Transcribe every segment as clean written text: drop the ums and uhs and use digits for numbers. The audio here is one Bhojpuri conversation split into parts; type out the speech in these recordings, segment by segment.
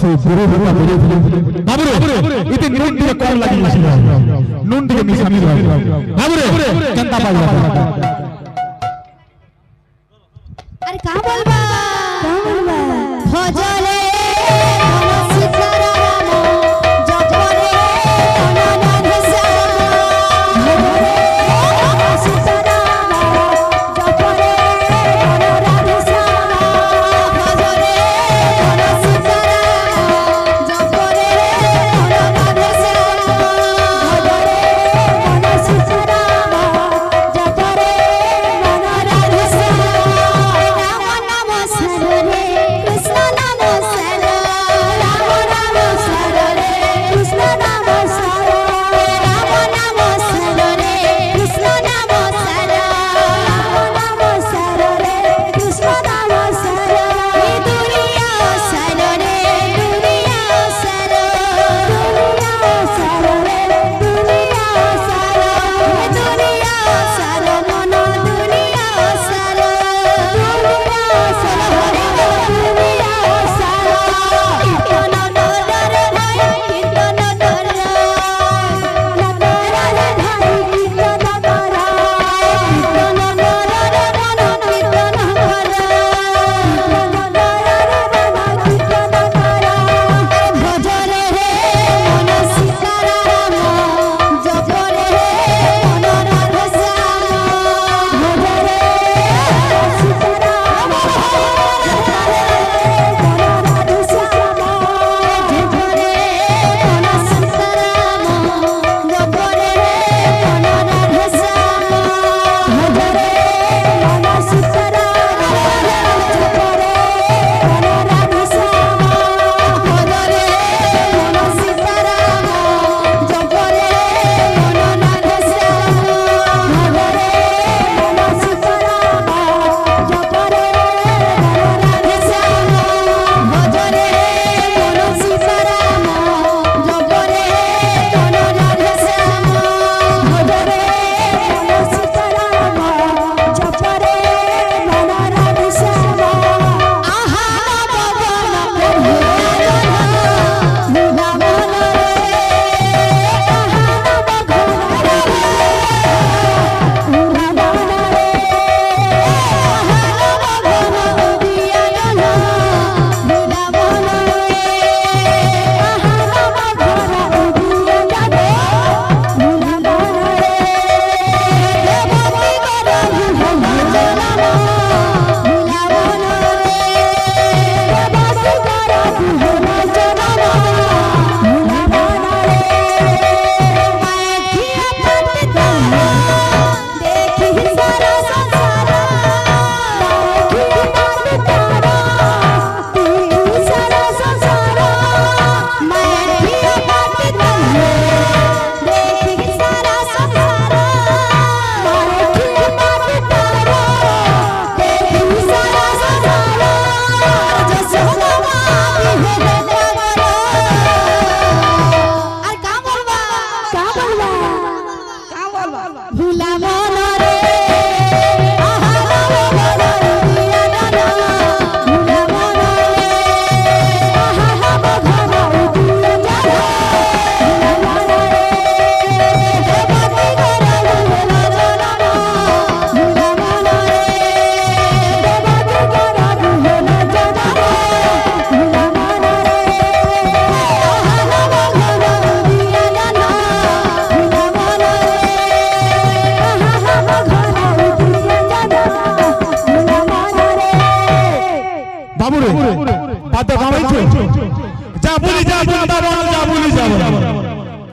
সেই বুড়ো বুড়া বলে বাবুরে ইতে নুন দিয়ে কম লাগিয়েছিল নুন দিয়ে মিশামি রয় বাবুরে কেনতা পাইবা আরে কা বলবা ভজলে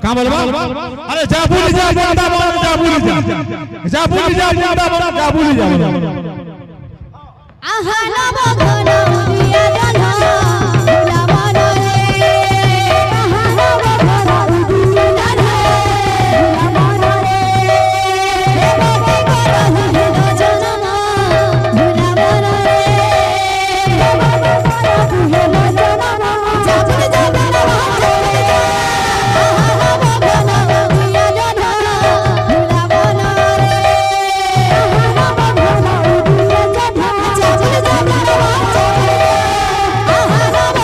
अरे जा भूली जा बंदा बन जा भूली जा बंदा जा भूली जा आहा नव घन उदिया जन भुला मन रे आहा नव घन उदिया जन भुला मन रे देवती करहु हेलो जनम भुला मन रे देवती करहु हेलो जनम जा भूली जा बंदा आहा नव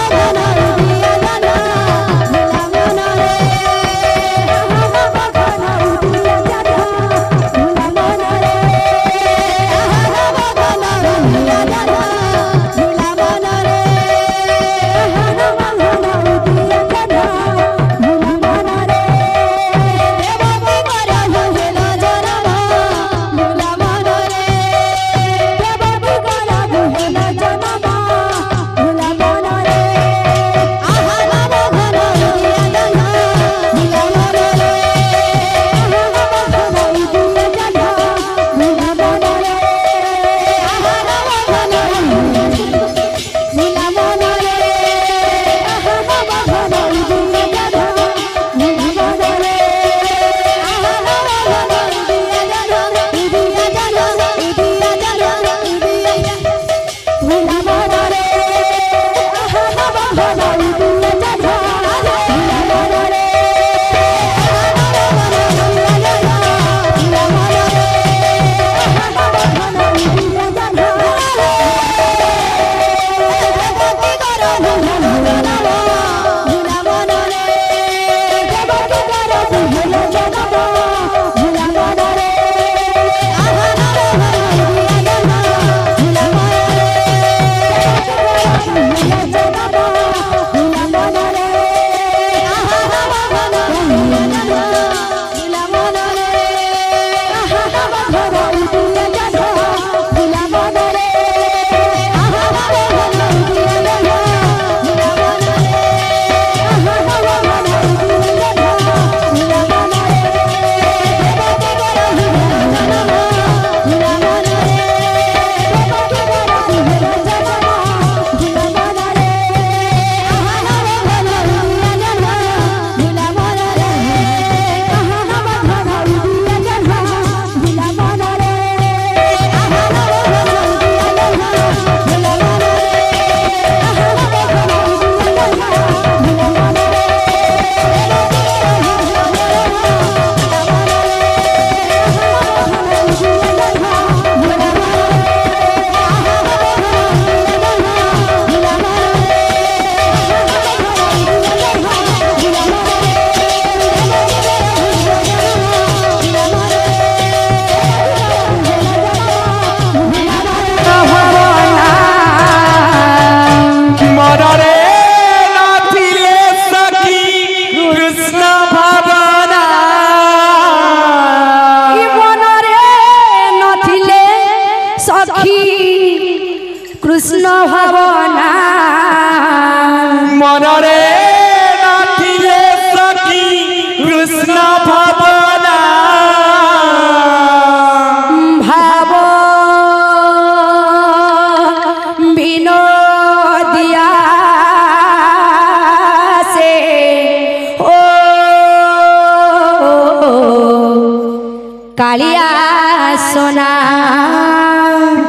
सोना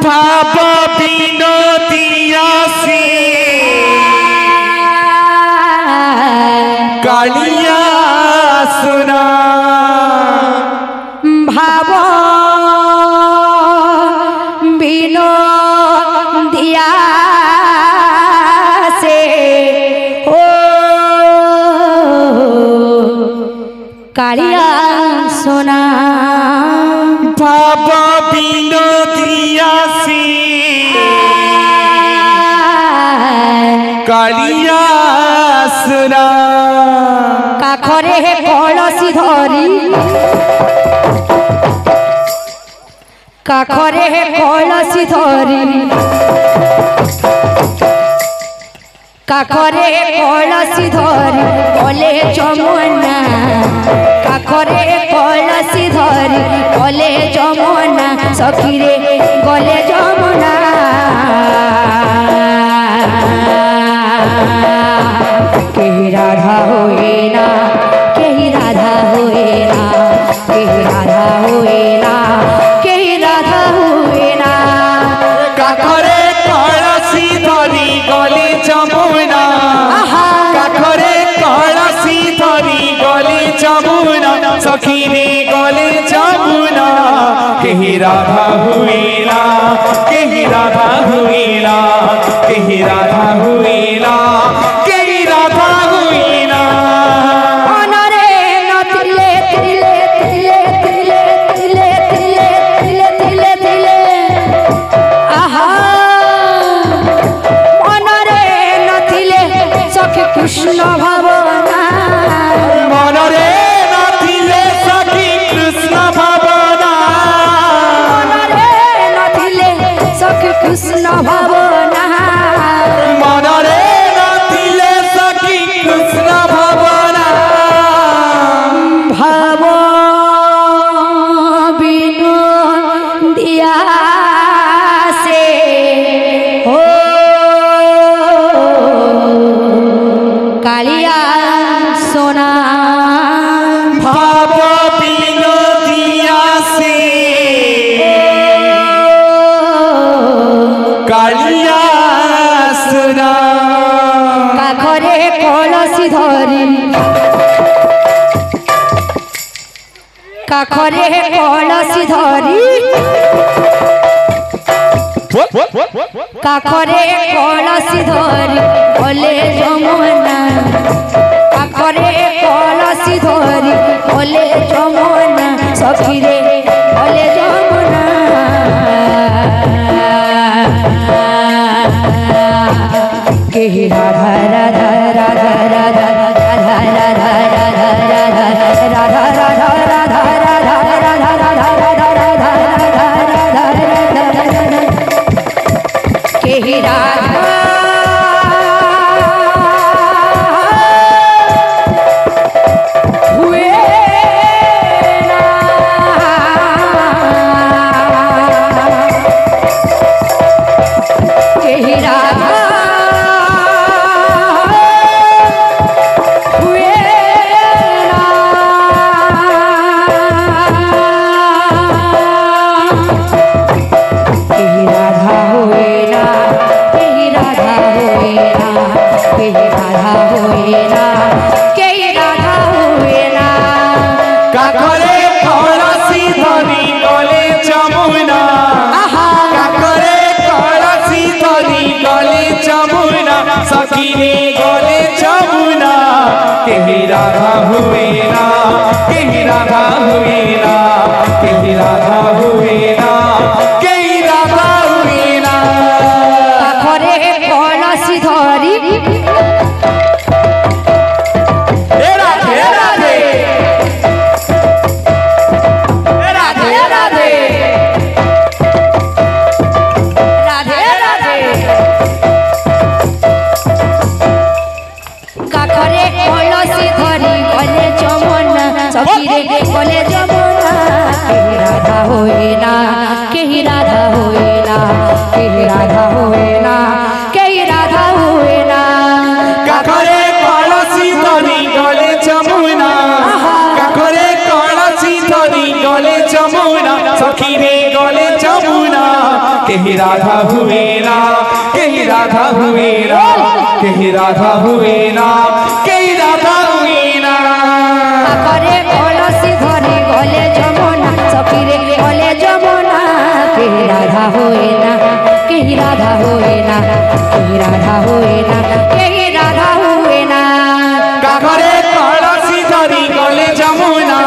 भाव विनोदिया से कालिया सुना भाव विनोदिया से हो कालिया सोना भाव विनोदिया से कालिया सुना काखरे कलसी धरी काखरे कलसी धरी काखरे कलसी धरी कले जमुना काखरे कलसी धरी कले जमुना सखीरे गले जमुना केही राधा होए ना केही राधा होए ना केही राधा होए ना केही राधा होए ना काखरे कलसी धरी गले जमुना काखरे कलसी धरी गले जमुना सखी रे गले जमुना केही राधा हुएला केही राधा हुएला केही राधा हुएला केही राधा हुएला अनरे नथिले तिले तिले तिले तिले तिले तिले तिले तिले आहा अनरे नथिले सखी कृष्ण भावना मनरे नथिले सखी कृष्ण भावना अनरे नथिले सखी कृष्ण भावना मनरे नथिले सखी कृष्ण भावना भाव विनोदिया से हो कालिया सोना भाव विनोदिया से कालिया सुना काखरे कलसी धरी काखरे कलसी धरी काखरे कलसी धरी गले जमुना काखरे कलसी धरी गले जमुना सखीरे गले जमुना केही राधा राधा राधा राधा राधा राधा राधा राधा राधा राधा केही राधा हुए ना केही राधा हुए ना केही राधा हुए ना केही राधा हुए ना केही राधा हुए ना केही राधा हुए ना काखरे कलसी धरी गले जमुना काखरे कलसी धरी गले जमुना सखी रे गले जमुना केही राधा हुएला केही राधा हुएला केही राधा हुएला केही राधा हुएला काखरे कलसी धरी हे राधे राधे राधे राधे राधे राधे काखरे कलसी धरी गले जमुना सखीरे गले जमुना केही राधा होए ना केही राधा होए ना केही राधा होए ना केही राधा होए ना काखरे कलसी धरी गले जमुना काखरे कलसी धरी गले जमुना सखी रे कहीं राधा हुए ना कहीं राधा हुए ना कहीं राधा हुए ना कहीं राधा हुए ना करे कलसी धरी गले जमुना सखीरे गले जमुना कहीं राधा होए ना कहीं राधा होए ना कहीं राधा होए ना कहीं राधा हुए ना काकरे कलसी धरी गले जमुना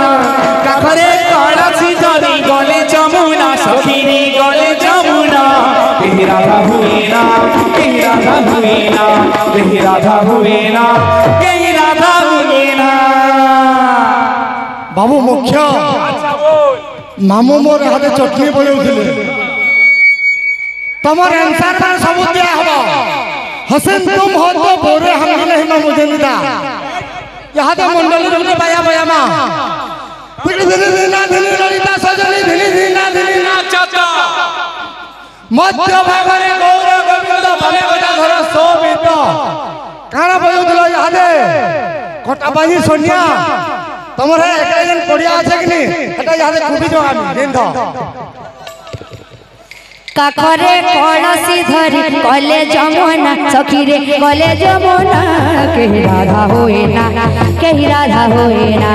काकरे कलसी धरी गले जमुना सखीरे गले जमुना कहीं राधा हुए ना कहीं राधा हुए ना कहीं राधा हुए ना कहीं राधा हुए ना बाबू मुख्य मामू मोर हाथे चटनी बजाउथिले तमर आंसर पर सब दिया हबो हसन तुम हो तो बोरे हम नहीं मामू जनिदा यहाँ तो मंडली रुके बाया बाया मा धीरे धीरे ना धीरे ललिता सजनी धीरे धीरे ना नाचता मध्य भागरे गौर गोविंद भले गदा धर सोबित काना बजाउथिलो यहाँ दे कटा बाजी सोनिया तमरे एकजन पड़िया আছে কি নি এটা ইয়াতে কুবি জো আমি দেন काकरे कलसी धरी गले जमुना सखीरे गले जमुना कहीं राधा होए ना कहीं राधा होए ना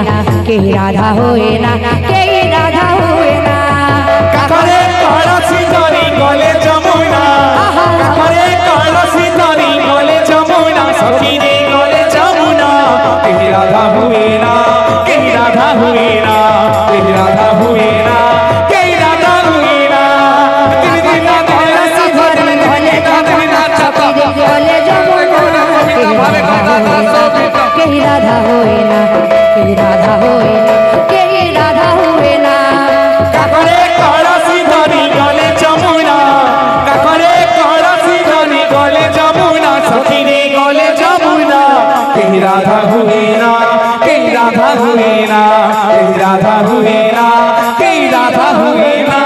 कहीं राधा होए ना कहीं राधा होए ना काकरे कलसी धरी गले जमुना काकरे कलसी धरी गले जमुना सखीरे गले जमुना कहीं राधा हुए ना कहीं राधा हुए ना कहीं राधा हुए ना कहीं राधा हुए ना कलसी धरी गले जमुना सखीरे गले जमुना कहीं राधा होए ना कहीं राधा होए ना कहीं राधा हुए ना काकरे कलसी धरी गले जमुना काकरे कलसी धरी गले जमुना सखीरे गले जमुना कहीं राधा हुए ना कहीं राधा हुए ना कहीं राधा हुए ना कहीं राधा हुए ना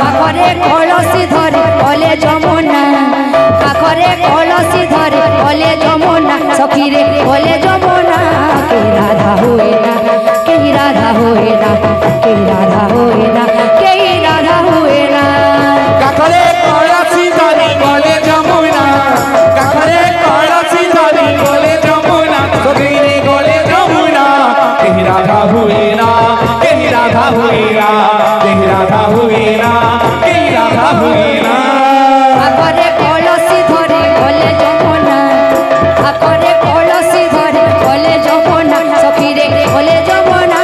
काकरे कलसी धरी गले जमुना काकरे कलसी धरी गले जमुना सखीरे गले जमुना कहीं राधा होए ना कहीं राधा होए ना कहीं राधा होए ना कहीं राधा हुए ना काकरे कलसी धरी गले जमुना काकरे कलसी धरी गले जमुना सखीरे गले जमुना कहीं राधा हुए ना कहीं राधा हुए ना कहीं राधा हुए ना कहीं राधा हुए ना काकरे कलसी धरी गले जमुना काकरे कलसी धरी गले जमुना सखीरे गले जमुना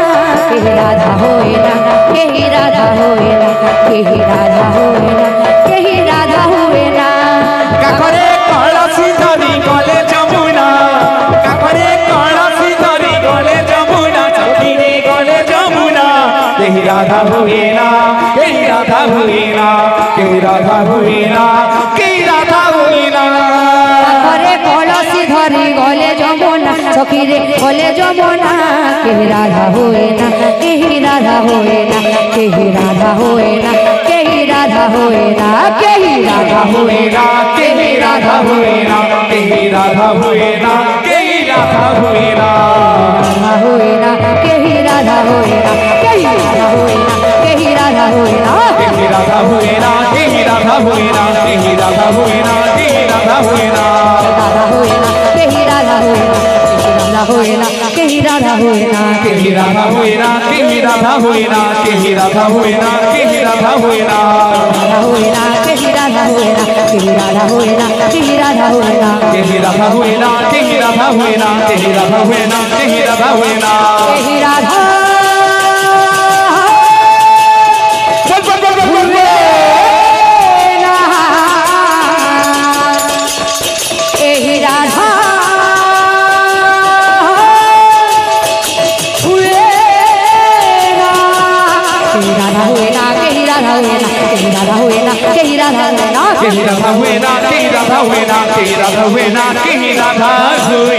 कहीं राधा होए ना कहीं राधा होए ना कहीं राधा होए ना कहीं राधा हुए ना काकरे कलसी धरी गले जमुना काकरे कलसी धरी गले जमुना सखीरे गले जमुना कहीं राधा हुए ना कहीं राधा हुए ना कहीं राधा हुए ना कहीं राधा हुए ना काकरे कलसी धरी गले जमुना सखीरे गले जमुना कहीं राधा होए ना कहीं राधा होए ना कहीं राधा होए ना कहीं राधा होए ना कहीं राधा हुए ना कहीं राधा हुए ना कहीं राधा हुए ना कहीं राधा हुए ना राधा होए ना कहीं राधा होए ना कहीं राधा होए ना कहीं राधा होए ना कहीं राधा हुए ना कहीं राधा हुए ना कहीं राधा हुए ना कहीं राधा हुए ना राधा होए ना कहीं राधा होए ना कहीं राधा होए ना कहीं राधा होए ना कहीं राधा हुए ना कहीं राधा हुए ना कहीं राधा हुए ना राधा होए ना कहीं राधा होए ना कहीं राधा होए ना कहीं राधा होए ना कहीं राधा हुए ना कहीं राधा हुए ना कहीं राधा हुए ना कहीं राधा हुए ना कहीं राधा कहीं राधा हुए ना कहीं राधा हुए ना कहीं राधा हुए ना कहीं राधा हुए ना कहीं राधा हुए